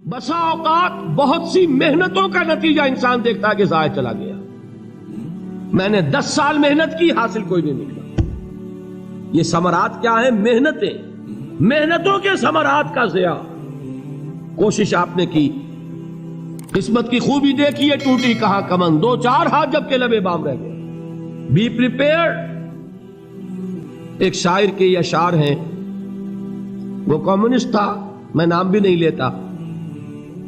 بسا اوقات بہت سی محنتوں کا نتیجہ انسان دیکھتا ہے کہ ضائع چلا گیا. میں نے 10 سال محنت کی، حاصل کوئی نہیں نکلا. یہ ثمرات کیا ہیں؟ محنتوں کے ثمرات کا ضیاع. کوشش آپ نے کی، قسمت کی خوبی دیکھی ہے، ٹوٹی کہاں کمن، 2-4 ہاتھ جب کے لبے بام رہ گئے. Be prepared. ایک شاعر کے یہ اشعار ہیں، وہ کمیونسٹ تھا، میں نام بھی نہیں لیتا،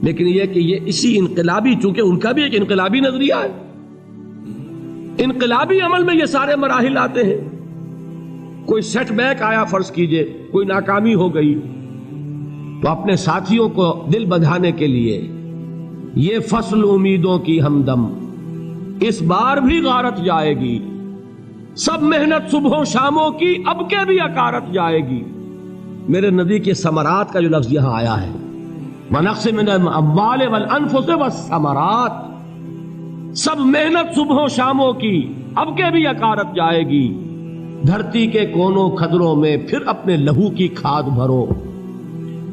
لیکن یہ کہ یہ اسی انقلابی، چونکہ ان کا بھی ایک انقلابی نظریہ ہے، انقلابی عمل میں یہ سارے مراحل آتے ہیں. کوئی سیٹ بیک آیا، فرض کیجئے کوئی ناکامی ہو گئی، تو اپنے ساتھیوں کو دل بندھانے کے لیے یہ فصل امیدوں کی ہمدم اس بار بھی غارت جائے گی، سب محنت صبحوں شاموں کی اب کے بھی اکارت جائے گی. میرے نبی کے ثمرات کا جو لفظ یہاں آیا ہے، وَنَقْصٍ مِّنَ الْأَمْوَالِ وَالْأَنفُسِ وَالثَّمَرَاتِ، سب محنت صبحوں شاموں کی اب کے بھی اکارت جائے گی. دھرتی کے کونوں کھدروں میں پھر اپنے لہو کی کھاد بھرو،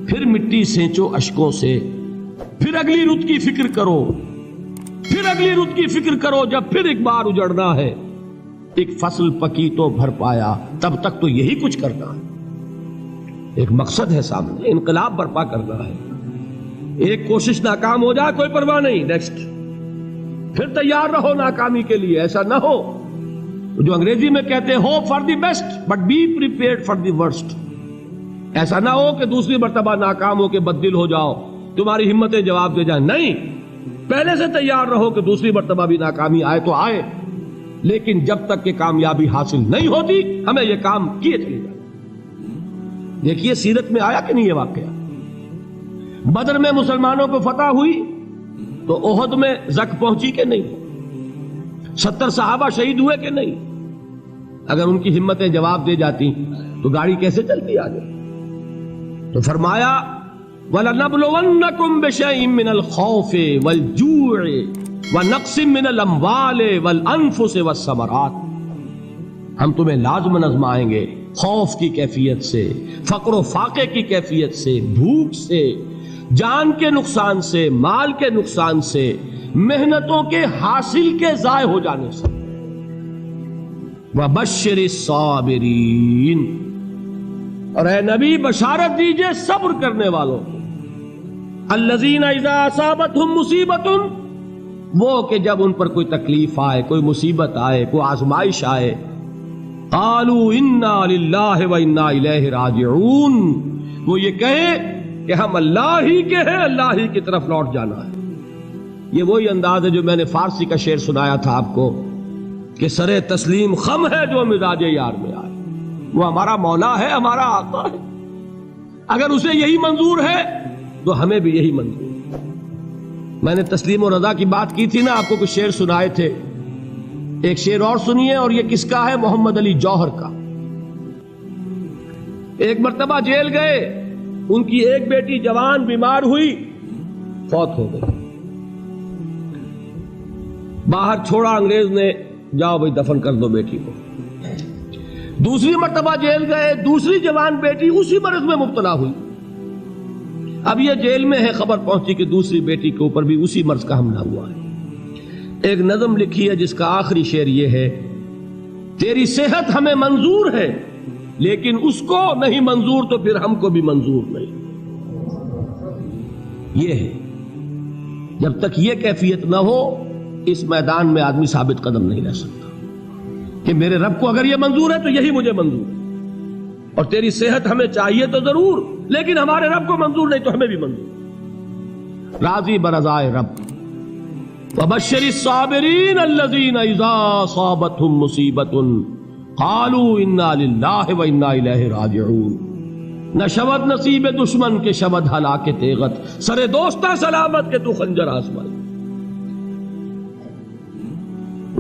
پھر مٹی سینچو اشکوں سے، پھر اگلی رت کی فکر کرو، پھر اگلی رت کی فکر کرو، جب پھر ایک بار اجڑنا ہے. ایک فصل پکی تو بھر پایا، تب تک تو یہی کچھ کرنا ہے. ایک مقصد ہے سامنے، انقلاب برپا کرنا ہے. ایک کوشش ناکام ہو جائے کوئی پرواہ نہیں، نیکسٹ. پھر تیار رہو ناکامی کے لیے. ایسا نہ ہو جو انگریزی میں کہتے ہیں hope for the best but be prepared for the worst. ایسا نہ ہو کہ دوسری مرتبہ ناکام ہو کے بددل ہو جاؤ، تمہاری ہمتیں جواب دے جائیں. نہیں، پہلے سے تیار رہو کہ دوسری مرتبہ بھی ناکامی آئے تو آئے، لیکن جب تک کہ کامیابی حاصل نہیں ہوتی ہمیں یہ کام کیے چلے جائیں. دیکھیے سیرت میں آیا کہ نہیں یہ واقعہ. بدر میں مسلمانوں کو فتح ہوئی تو احد میں زک پہنچی کہ نہیں؟ 70 صحابہ شہید ہوئے کہ نہیں؟ اگر ان کی ہمتیں جواب دے جاتی تو گاڑی کیسے چلتی آگے؟ تو فرمایا وَلَنَبْلُوَنَّكُمْ بِشَيْءٍ مِّنَ الْخَوْفِ وَالْجُوعِ وَنَقْصٍ مِّنَ الْأَمْوَالِ وَالْأَنفُسِ وَالثَّمَرَاتِ. ہم تمہیں لازم آزمائیں گے، خوف کی کیفیت سے، فقر و فاقے کی کیفیت سے، بھوک سے، جان کے نقصان سے، مال کے نقصان سے، محنتوں کے حاصل کے ضائع ہو جانے سے. وَبَشِّرِ الصَّابِرِينَ، اور اے نبی بشارت دیجئے صبر کرنے والوں کو. الَّذِينَ إِذَا أَصَابَتْهُمْ مُصِيبَةٌ، وہ کہ جب ان پر کوئی تکلیف آئے، کوئی مصیبت آئے، کوئی آزمائش آئے، قالوا انا للہ وانا الیہ راجعون، وہ یہ کہیں کہ ہم اللہ ہی کے ہیں، اللہ ہی کی طرف لوٹ جانا ہے. یہ وہی انداز ہے جو میں نے فارسی کا شعر سنایا تھا آپ کو کہ سرے تسلیم خم ہے جو مزاج یار میں آئے. وہ ہمارا مولا ہے، ہمارا آقا ہے. اگر اسے یہی منظور ہے تو ہمیں بھی یہی منظور ہے. میں نے تسلیم و رضا کی بات کی تھی نا، آپ کو کچھ شعر سنائے تھے. ایک شعر اور سنیے، اور یہ کس کا ہے؟ محمد علی جوہر کا. ایک مرتبہ جیل گئے، ان کی ایک بیٹی جوان بیمار ہوئی، فوت ہو گئی. باہر چھوڑا انگریز نے، جاؤ بھائی دفن کر دو بیٹی کو. دوسری مرتبہ جیل گئے، دوسری جوان بیٹی اسی مرض میں مبتلا ہوئی. اب یہ جیل میں ہے، خبر پہنچی کہ دوسری بیٹی کے اوپر بھی اسی مرض کا حملہ ہوا ہے. ایک نظم لکھی ہے جس کا آخری شعر یہ ہے، تیری صحت ہمیں منظور ہے لیکن اس کو نہیں منظور تو پھر ہم کو بھی منظور نہیں. یہ ہے، جب تک یہ کیفیت نہ ہو اس میدان میں آدمی ثابت قدم نہیں رہ سکتا کہ میرے رب کو اگر یہ منظور ہے تو یہی مجھے منظور ہے، اور تیری صحت ہمیں چاہیے تو ضرور، لیکن ہمارے رب کو منظور نہیں تو ہمیں بھی منظور. راضی برضائے رب. وَبَشِّرِ الصَّابِرِينَ الَّذِينَ إِذَا أَصَابَتْهُمْ مُصِيبَةٌ قَالُوا إِنَّا لِلَّهِ وَإِنَّا إِلَيْهِ رَاجِعُونَ. نہ شود نصیب دشمن کے شود ہلاک تیغت، سر دوستہ سلامت کے تو خنجر آزمائے.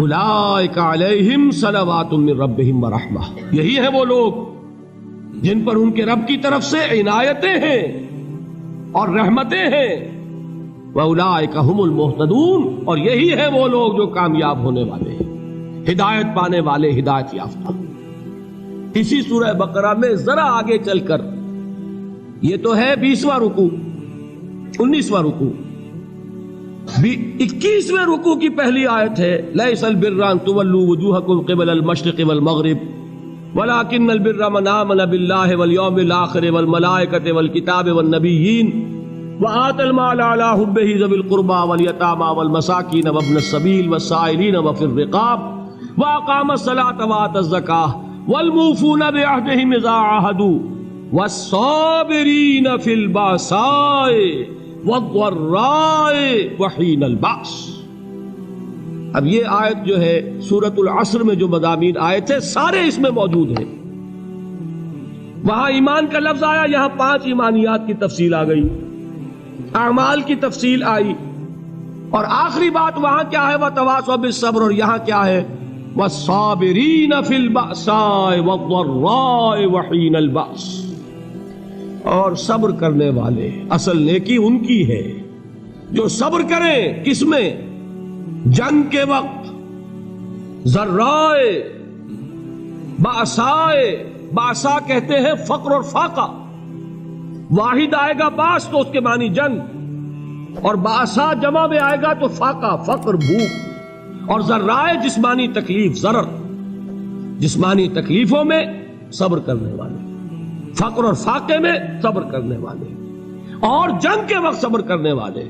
اولئک علیہم صلوات من ربہم ورحمہ، یہی ہے وہ لوگ جن پر ان کے رب کی طرف سے عنایتیں ہیں اور رحمتیں ہیں. وَأُولَٰئِكَ هُمُ الْمُهْتَدُونَ، اور یہی ہے وہ لوگ جو کامیاب ہونے والے ہیں، ہدایت پانے والے، ہدایت یافتہ. اسی سورہ بقرہ میں ذرا آگے چل کر، یہ تو ہے 20واں رکوع، 19واں رکوع 21ویں رکوع کی پہلی آیت ہے لیس البر ان تولوا وجوہکم قبل المشرق والمغرب ولکن البر من آمن باللہ والیوم الآخر والملائکۃ والکتاب والنبیین وآتى المال على حبه ذوي القربى واليتامى والمساكين وابن السبيل والسائلين وفي الرقاب وأقام الصلاة وآتى الزكاة والموفون بعهدهم إذا عاهدوا والصابرين في البأساء والضراء وحين البأس۔ اب یہ آیت جو ہے سورۃ العصر میں جو مضامین آئے تھے سارے اس میں موجود ہیں۔ وہاں ایمان کا لفظ آیا، یہاں 5 ایمانیات کی تفصیل آ گئی، اعمال کی تفصیل آئی، اور آخری بات وہاں کیا ہے وَتَوَاصَوْا بِالصَّبْرِ، اور یہاں کیا ہے وَالصَّابِرِينَ فِي الْبَأْسَاءِ وَالضَّرَّاءِ وَحِينَ الْبَأْسِ، اور صبر کرنے والے، اصل نیکی ان کی ہے جو صبر کریں، کس میں؟ جنگ کے وقت، ذرائے، بأسائے، بأسا کہتے ہیں فقر اور فاقہ، واحد آئے گا باس تو اس کے معنی جنگ، اور بأسا جمع میں آئے گا تو فاقہ، فقر، بھوک، اور ذرائے جسمانی تکلیف، ضرر، جسمانی تکلیفوں میں صبر کرنے والے، فقر اور فاقے میں صبر کرنے والے، اور جنگ کے وقت صبر کرنے والے،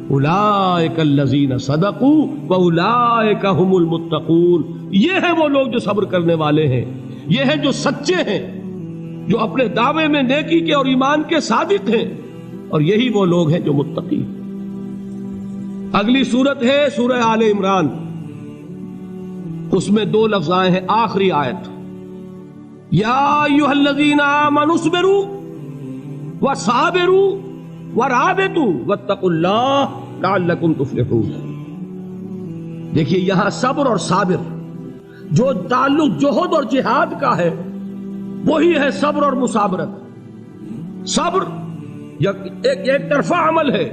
اولئک الذین صدقوا واولئک هم المتقون، یہ ہیں وہ لوگ جو صبر کرنے والے ہیں، یہ ہیں جو سچے ہیں، جو اپنے دعوے میں نیکی کے اور ایمان کے صادق ہیں، اور یہی وہ لوگ ہیں جو متقی ہیں۔ اگلی سورت ہے سورہ آل عمران، اس میں 2 لفظ آئے ہیں، آخری آیت یا ایھا الذین آمنوا اصبروا وصابروا ورابطوا واتقوا اللہ لعلکم تفلحون۔ دیکھیے یہاں صبر اور صابر جو تعلق جہد اور جہاد کا ہے وہی ہے صبر اور مصابرت۔ صبر ایک طرفہ عمل ہے،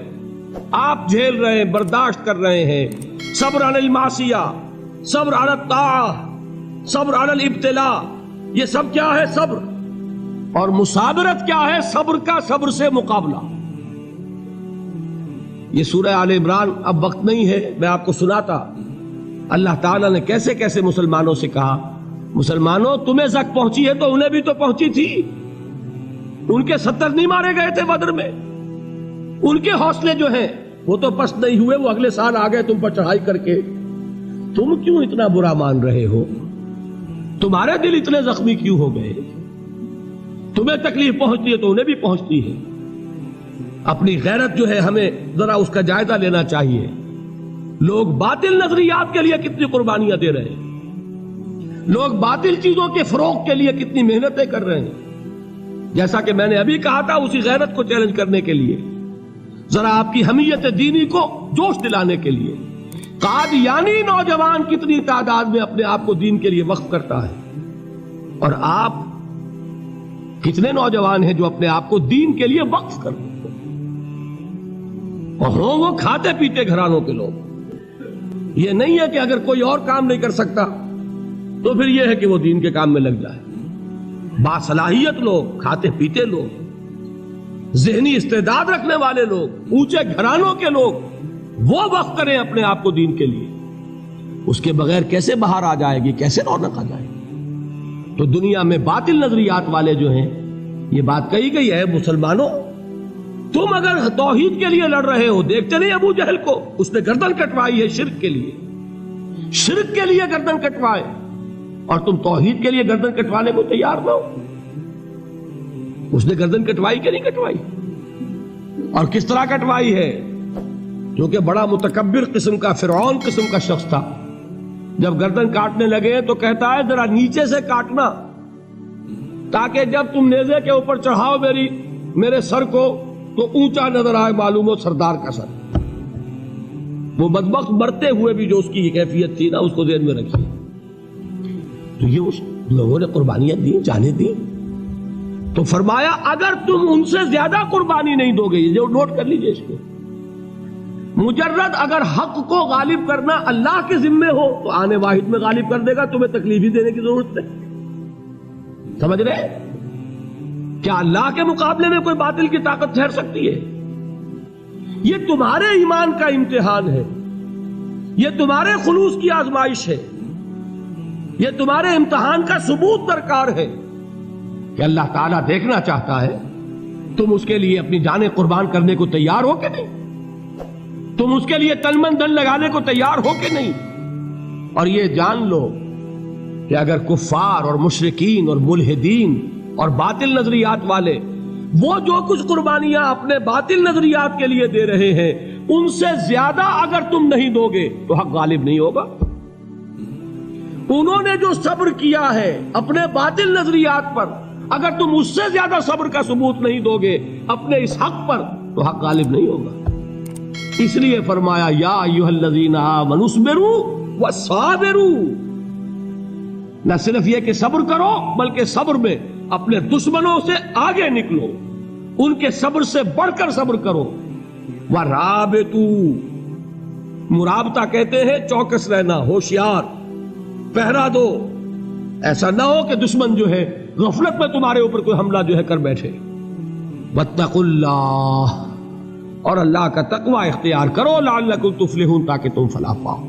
آپ جھیل رہے ہیں، برداشت کر رہے ہیں، صبر علی المعصیہ، صبر علی الطاعہ، صبر علی الابتلاء، یہ سب کیا ہے؟ صبر۔ اور مصابرت کیا ہے؟ صبر کا صبر سے مقابلہ۔ یہ سورہ آل عمران، اب وقت نہیں ہے میں آپ کو سناتا اللہ تعالیٰ نے کیسے کیسے مسلمانوں سے کہا، مسلمانوں تمہیں زک پہنچی ہے تو انہیں بھی تو پہنچی تھی، ان کے 70 نہیں مارے گئے تھے بدر میں، ان کے حوصلے جو ہیں وہ تو پست نہیں ہوئے، وہ اگلے سال آ گئے تم پر چڑھائی کر کے، تم کیوں اتنا برا مان رہے ہو؟ تمہارے دل اتنے زخمی کیوں ہو گئے؟ تمہیں تکلیف پہنچتی ہے تو انہیں بھی پہنچتی ہے۔ اپنی غیرت جو ہے ہمیں ذرا اس کا جائزہ لینا چاہیے۔ لوگ باطل نظریات کے لیے کتنی قربانیاں دے رہے ہیں، لوگ باطل چیزوں کے فروغ کے لیے کتنی محنتیں کر رہے ہیں۔ جیسا کہ میں نے ابھی کہا تھا، اسی غیرت کو چیلنج کرنے کے لیے، ذرا آپ کی حمیت دینی کو جوش دلانے کے لیے، قادیانی نوجوان کتنی تعداد میں اپنے آپ کو دین کے لیے وقف کرتا ہے، اور آپ کتنے نوجوان ہیں جو اپنے آپ کو دین کے لیے وقف کرتے ہیں، اور ہوں وہ کھاتے پیتے گھرانوں کے لوگ۔ یہ نہیں ہے کہ اگر کوئی اور کام نہیں کر سکتا تو پھر یہ ہے کہ وہ دین کے کام میں لگ جائے۔ باصلاحیت لوگ، کھاتے پیتے لوگ، ذہنی استعداد رکھنے والے لوگ، اونچے گھرانوں کے لوگ، وہ وقف کریں اپنے آپ کو دین کے لیے۔ اس کے بغیر کیسے باہر آ جائے گی، کیسے رونق آ جائے گی؟ تو دنیا میں باطل نظریات والے جو ہیں، یہ بات کہی گئی ہے، مسلمانوں تم اگر توحید کے لیے لڑ رہے ہو، دیکھتے نہیں ابو جہل کو، اس نے گردن کٹوائی ہے شرک کے لیے، شرک کے لیے گردن کٹوائے، اور تم توحید کے لیے گردن کٹوانے کو تیار نہ ہو۔ اس نے گردن کٹوائی کہ نہیں کٹوائی؟ اور کس طرح کٹوائی ہے؟ کیونکہ بڑا متکبر قسم کا، فرعون قسم کا شخص تھا، جب گردن کاٹنے لگے تو کہتا ہے ذرا نیچے سے کاٹنا، تاکہ جب تم نیزے کے اوپر چڑھاؤ میرے سر کو تو اونچا نظر آئے، معلوم ہو سردار کا سر۔ وہ بدبخت مرتے ہوئے بھی جو اس کی کیفیت تھی نا، اس کو ذہن میں رکھیے۔ تو یہ اس لوگوں نے قربانیاں دی، جانے دی، تو فرمایا اگر تم ان سے زیادہ قربانی نہیں دو گے، جو نوٹ کر لیجئے اس کو، مجرد اگر حق کو غالب کرنا اللہ کے ذمے ہو تو آنے واحد میں غالب کر دے گا، تمہیں تکلیف ہی دینے کی ضرورت نہیں۔ سمجھ رہے؟ کیا اللہ کے مقابلے میں کوئی باطل کی طاقت ٹھہر سکتی ہے؟ یہ تمہارے ایمان کا امتحان ہے، یہ تمہارے خلوص کی آزمائش ہے، یہ تمہارے امتحان کا ثبوت درکار ہے کہ اللہ تعالیٰ دیکھنا چاہتا ہے تم اس کے لیے اپنی جانیں قربان کرنے کو تیار ہو کہ نہیں، تم اس کے لیے تن من دھن لگانے کو تیار ہو کہ نہیں۔ اور یہ جان لو کہ اگر کفار اور مشرکین اور ملحدین اور باطل نظریات والے وہ جو کچھ قربانیاں اپنے باطل نظریات کے لیے دے رہے ہیں ان سے زیادہ اگر تم نہیں دو گے تو حق غالب نہیں ہوگا۔ انہوں نے جو صبر کیا ہے اپنے باطل نظریات پر، اگر تم اس سے زیادہ صبر کا ثبوت نہیں دو گے اپنے اس حق پر تو حق غالب نہیں ہوگا۔ اس لیے فرمایا یا ایھا الذین آمنوا اصبروا وصابروا، نہ صرف یہ کہ صبر کرو بلکہ صبر میں اپنے دشمنوں سے آگے نکلو، ان کے صبر سے بڑھ کر صبر کرو۔ ورابطوا، مرابطہ کہتے ہیں چوکس رہنا، ہوشیار، پہرا دو، ایسا نہ ہو کہ دشمن جو ہے غفلت میں تمہارے اوپر کوئی حملہ جو ہے کر بیٹھے۔ واتقوا اللہ، اور اللہ کا تقوی اختیار کرو، لعلکم تفلحون، تاکہ تم فلاح پاؤ۔